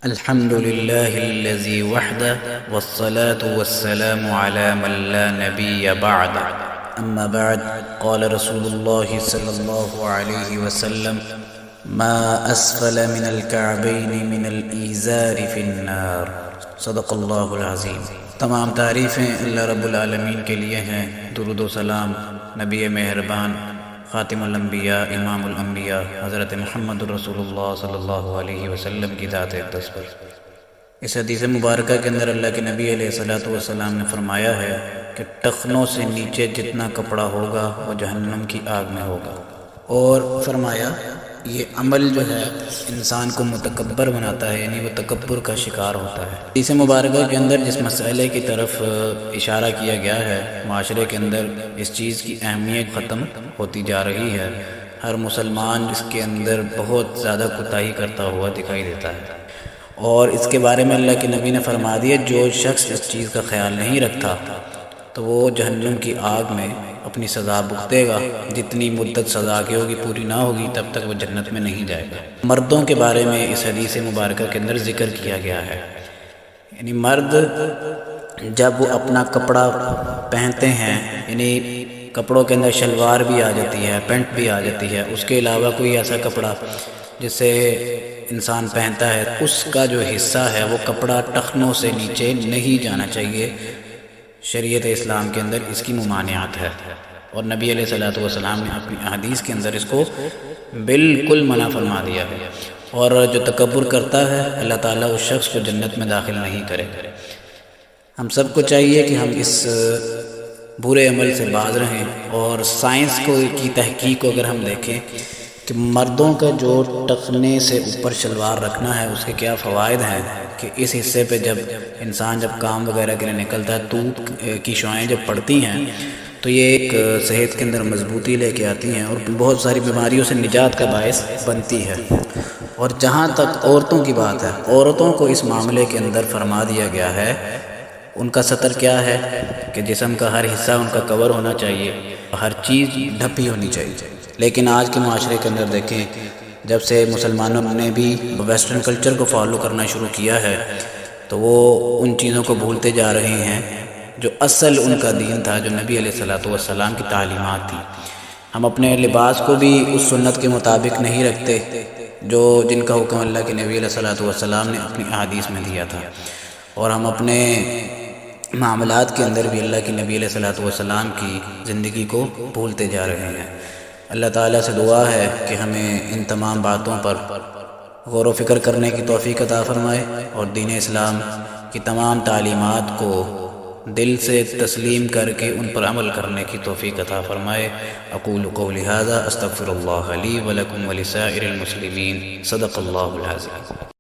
الحمد لله الذي وحده والصلاة والسلام على من لا نبي بعد. أما بعد، قال رسول الله صلى الله عليه وسلم: ما أسفل من الكعبين من الإزار في النار. صدق اللہ العظیم. تمام تعریفیں اللہ رب العالمین کے لیے ہیں. درود و سلام نبی مہربان خاتم الانبیاء امام الانبیاء حضرت محمد رسول اللہ صلی اللہ علیہ وسلم کی ذات اقدس پر. اس حدیث مبارکہ کے اندر اللہ کے نبی علیہ الصلوۃ والسلام نے فرمایا ہے کہ ٹخنوں سے نیچے جتنا کپڑا ہوگا وہ جہنم کی آگ میں ہوگا، اور فرمایا یہ عمل جو ہے انسان کو متکبر بناتا ہے، یعنی وہ تکبر کا شکار ہوتا ہے. حدیث مبارکہ کے اندر جس مسئلے کی طرف اشارہ کیا گیا ہے، معاشرے کے اندر اس چیز کی اہمیت ختم ہوتی جا رہی ہے. ہر مسلمان اس کے اندر بہت زیادہ کوتاہی کرتا ہوا دکھائی دیتا ہے، اور اس کے بارے میں اللہ کے نبی نے فرما دیا جو شخص اس چیز کا خیال نہیں رکھتا تو وہ جہنم کی آگ میں اپنی سزا بھگتے گا. جتنی مدت سزا کی ہوگی پوری نہ ہوگی تب تک وہ جنت میں نہیں جائے گا. مردوں کے بارے میں اس حدیث مبارکہ کے اندر ذکر کیا گیا ہے، یعنی مرد جب وہ اپنا کپڑا پہنتے ہیں، یعنی کپڑوں کے اندر شلوار بھی آ جاتی ہے، پینٹ بھی آ جاتی ہے، اس کے علاوہ کوئی ایسا کپڑا جسے انسان پہنتا ہے، اس کا جو حصہ ہے وہ کپڑا ٹخنوں سے نیچے نہیں جانا چاہیے. شریعت اسلام کے اندر اس کی ممانعت ہے، اور نبی علیہ الصلوۃ والسلام نے اپنی احادیث کے اندر اس کو بالکل منع فرما دیا ہے. اور جو تکبر کرتا ہے اللہ تعالیٰ اس شخص کو جنت میں داخل نہیں کرے. ہم سب کو چاہیے کہ ہم اس برے عمل سے باز رہیں، اور سائنس کی تحقیق کو اگر ہم دیکھیں کہ مردوں کا جو ٹخنے سے اوپر شلوار رکھنا ہے اس کے کیا فوائد ہیں، کہ اس حصے پہ جب انسان جب کام وغیرہ کے لیے نکلتا ہے، دودھ کی شعاعیں جب پڑتی ہیں تو یہ ایک صحت کے اندر مضبوطی لے کے آتی ہیں اور بہت ساری بیماریوں سے نجات کا باعث بنتی ہے. اور جہاں تک عورتوں کی بات ہے، عورتوں کو اس معاملے کے اندر فرما دیا گیا ہے، ان کا سطر کیا ہے کہ جسم کا ہر حصہ ان کا کور ہونا چاہیے، ہر چیز ڈھپی ہونی چاہیے. لیکن آج کے معاشرے کے اندر دیکھیں، جب سے مسلمانوں نے بھی ویسٹرن کلچر کو فالو کرنا شروع کیا ہے تو وہ ان چیزوں کو بھولتے جا رہے ہیں جو اصل ان کا دین تھا، جو نبی علیہ الصلوۃ والسلام کی تعلیمات تھی. ہم اپنے لباس کو بھی اس سنت کے مطابق نہیں رکھتے جن کا حکم اللہ کے نبی علیہ الصلوۃ والسلام نے اپنی احادیث میں دیا تھا، اور ہم اپنے معاملات کے اندر بھی اللہ کے نبی علیہ الصلوۃ والسلام کی زندگی کو بھولتے جا رہے ہیں. اللہ تعالیٰ سے دعا ہے کہ ہمیں ان تمام باتوں پر غور و فکر کرنے کی توفیق عطا فرمائے، اور دین اسلام کی تمام تعلیمات کو دل سے تسلیم کر کے ان پر عمل کرنے کی توفیق عطا فرمائے. اقول قولی ھذا استغفر اللہ لی ولکم ولسائر المسلمین. صدق اللہ العظیم.